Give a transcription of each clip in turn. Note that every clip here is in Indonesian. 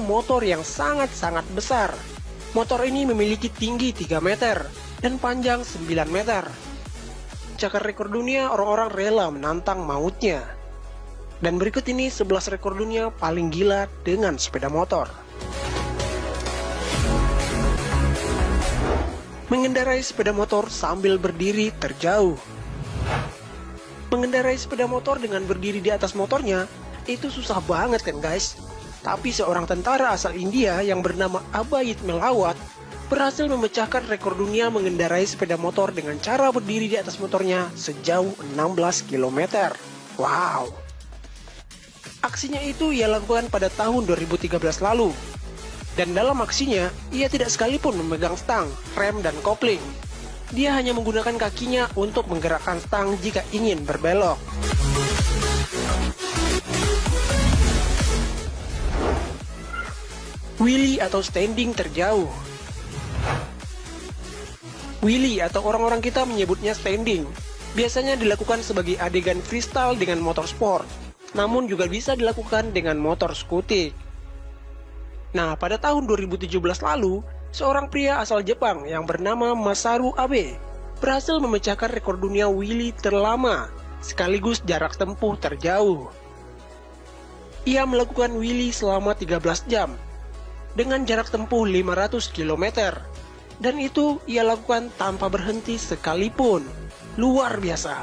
motor yang sangat-sangat besar. Motor ini memiliki tinggi 3 meter dan panjang 9 meter. Cakar rekor dunia, orang-orang rela menantang mautnya. Dan berikut ini 11 rekor dunia paling gila dengan sepeda motor. Mengendarai sepeda motor sambil berdiri terjauh. Mengendarai sepeda motor dengan berdiri di atas motornya, itu susah banget kan guys? Tapi seorang tentara asal India yang bernama Abhijit Melawat berhasil memecahkan rekor dunia mengendarai sepeda motor dengan cara berdiri di atas motornya sejauh 16 km. Wow! Aksinya itu ia lakukan pada tahun 2013 lalu. Dan dalam aksinya, ia tidak sekalipun memegang stang, rem, dan kopling. Dia hanya menggunakan kakinya untuk menggerakkan stang jika ingin berbelok. Wheelie atau standing terjauh. Wheelie atau orang-orang kita menyebutnya standing. Biasanya dilakukan sebagai adegan freestyle dengan motor sport, namun juga bisa dilakukan dengan motor skutik. Nah, pada tahun 2017 lalu, seorang pria asal Jepang yang bernama Masaru Abe berhasil memecahkan rekor dunia wheelie terlama sekaligus jarak tempuh terjauh. Ia melakukan wheelie selama 13 jam dengan jarak tempuh 500 km, dan itu ia lakukan tanpa berhenti sekalipun. Luar biasa.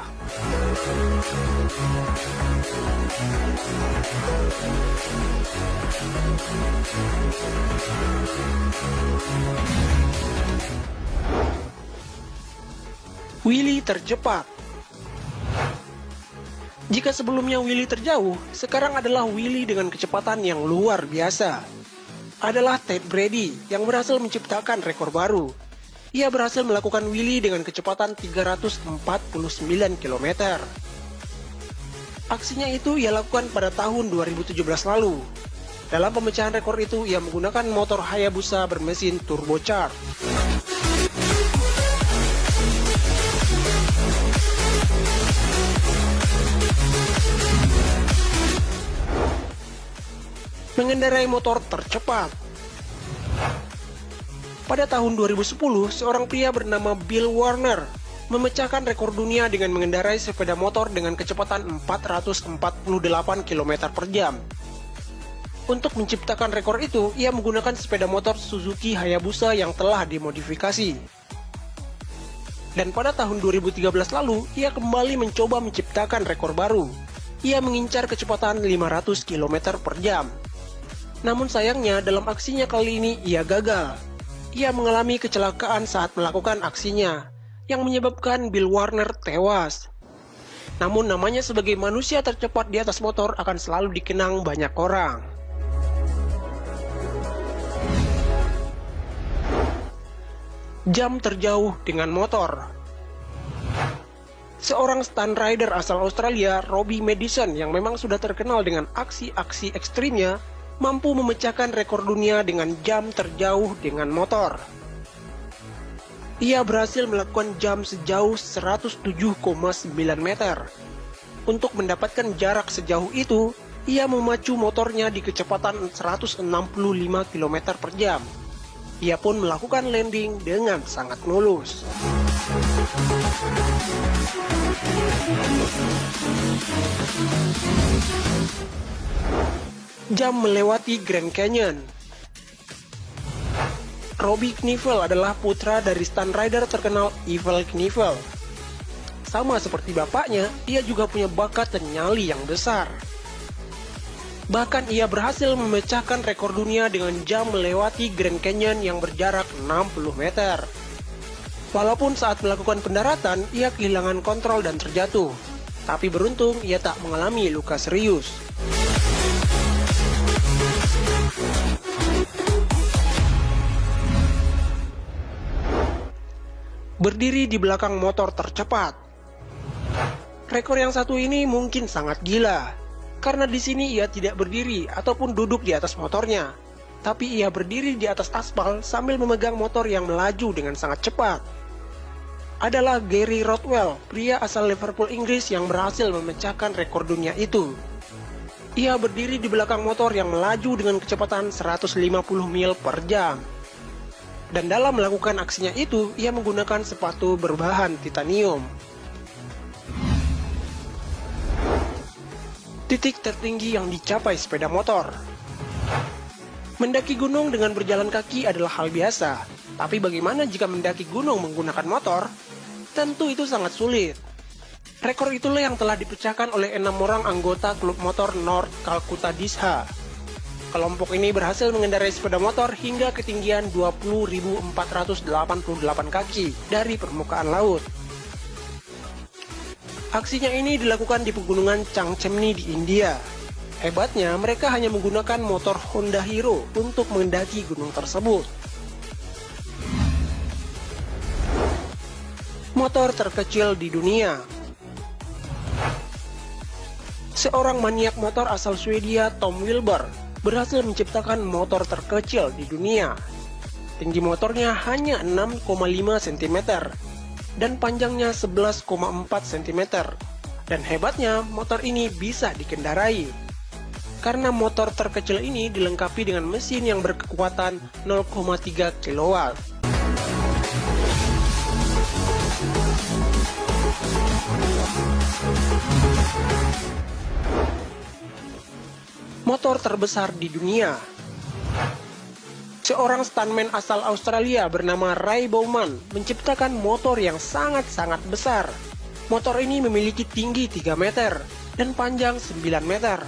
Wheelie tercepat. Jika sebelumnya wheelie terjauh, sekarang adalah wheelie dengan kecepatan yang luar biasa. Adalah Ted Brady yang berhasil menciptakan rekor baru. Ia berhasil melakukan wheelie dengan kecepatan 349 km. Aksinya itu ia lakukan pada tahun 2017 lalu. Dalam pemecahan rekor itu, ia menggunakan motor Hayabusa bermesin turbocharged. Mengendarai motor tercepat. Pada tahun 2010, seorang pria bernama Bill Warner memecahkan rekor dunia dengan mengendarai sepeda motor dengan kecepatan 448 km per jam. Untuk menciptakan rekor itu, ia menggunakan sepeda motor Suzuki Hayabusa yang telah dimodifikasi. Dan pada tahun 2013 lalu, ia kembali mencoba menciptakan rekor baru. Ia mengincar kecepatan 500 km per jam. Namun sayangnya dalam aksinya kali ini ia gagal. Ia mengalami kecelakaan saat melakukan aksinya, yang menyebabkan Bill Warner tewas. Namun namanya sebagai manusia tercepat di atas motor akan selalu dikenang banyak orang. Jam terjauh dengan motor. Seorang stunt rider asal Australia, Robbie Madison, yang memang sudah terkenal dengan aksi-aksi ekstrimnya, mampu memecahkan rekor dunia dengan jam terjauh dengan motor. Ia berhasil melakukan jam sejauh 107,9 meter. Untuk mendapatkan jarak sejauh itu, ia memacu motornya di kecepatan 165 km per jam. Ia pun melakukan landing dengan sangat mulus. Jam melewati Grand Canyon. Robbie Knievel adalah putra dari stunt rider terkenal Evel Knievel. Sama seperti bapaknya, ia juga punya bakat dan nyali yang besar. Bahkan ia berhasil memecahkan rekor dunia dengan jam melewati Grand Canyon yang berjarak 60 meter. Walaupun saat melakukan pendaratan, ia kehilangan kontrol dan terjatuh. Tapi beruntung ia tak mengalami luka serius. Berdiri di belakang motor tercepat. Rekor yang satu ini mungkin sangat gila, karena di sini ia tidak berdiri ataupun duduk di atas motornya, tapi ia berdiri di atas aspal sambil memegang motor yang melaju dengan sangat cepat. Adalah Gary Rodwell, pria asal Liverpool, Inggris yang berhasil memecahkan rekor dunia itu. Ia berdiri di belakang motor yang melaju dengan kecepatan 150 mil per jam. Dan dalam melakukan aksinya itu, ia menggunakan sepatu berbahan titanium. Titik tertinggi yang dicapai sepeda motor. Mendaki gunung dengan berjalan kaki adalah hal biasa, tapi bagaimana jika mendaki gunung menggunakan motor? Tentu itu sangat sulit. Rekor itulah yang telah dipecahkan oleh 6 orang anggota klub motor North Calcutta Disha. Kelompok ini berhasil mengendarai sepeda motor hingga ketinggian 20.488 kaki dari permukaan laut. Aksinya ini dilakukan di pegunungan Changchemni di India. Hebatnya, mereka hanya menggunakan motor Honda Hero untuk mendaki gunung tersebut. Motor terkecil di dunia. Seorang maniak motor asal Swedia, Tom Wilber, berhasil menciptakan motor terkecil di dunia. Tinggi motornya hanya 6,5 cm dan panjangnya 11,4 cm. Dan hebatnya, motor ini bisa dikendarai. Karena motor terkecil ini dilengkapi dengan mesin yang berkekuatan 0,3 kW. Motor terbesar di dunia. Seorang stuntman asal Australia bernama Ray Bowman menciptakan motor yang sangat-sangat besar. Motor ini memiliki tinggi 3 meter dan panjang 9 meter.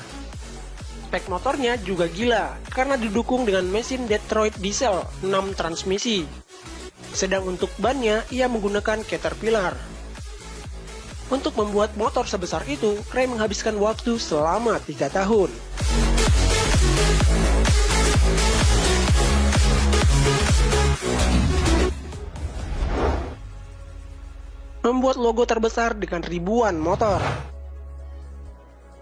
Spek motornya juga gila karena didukung dengan mesin Detroit diesel 6 transmisi. Sedang untuk bannya ia menggunakan Caterpillar. Untuk membuat motor sebesar itu, Ray menghabiskan waktu selama 3 tahun. Membuat logo terbesar dengan ribuan motor.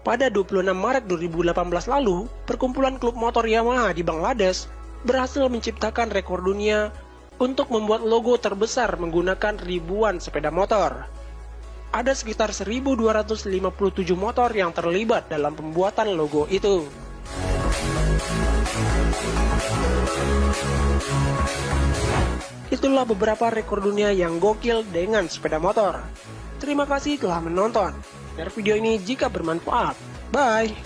Pada 26 Maret 2018 lalu, perkumpulan klub motor Yamaha di Bangladesh berhasil menciptakan rekor dunia untuk membuat logo terbesar menggunakan ribuan sepeda motor. Ada sekitar 1.257 motor yang terlibat dalam pembuatan logo itu. Itulah beberapa rekor dunia yang gokil dengan sepeda motor. Terima kasih telah menonton. Share video ini jika bermanfaat. Bye!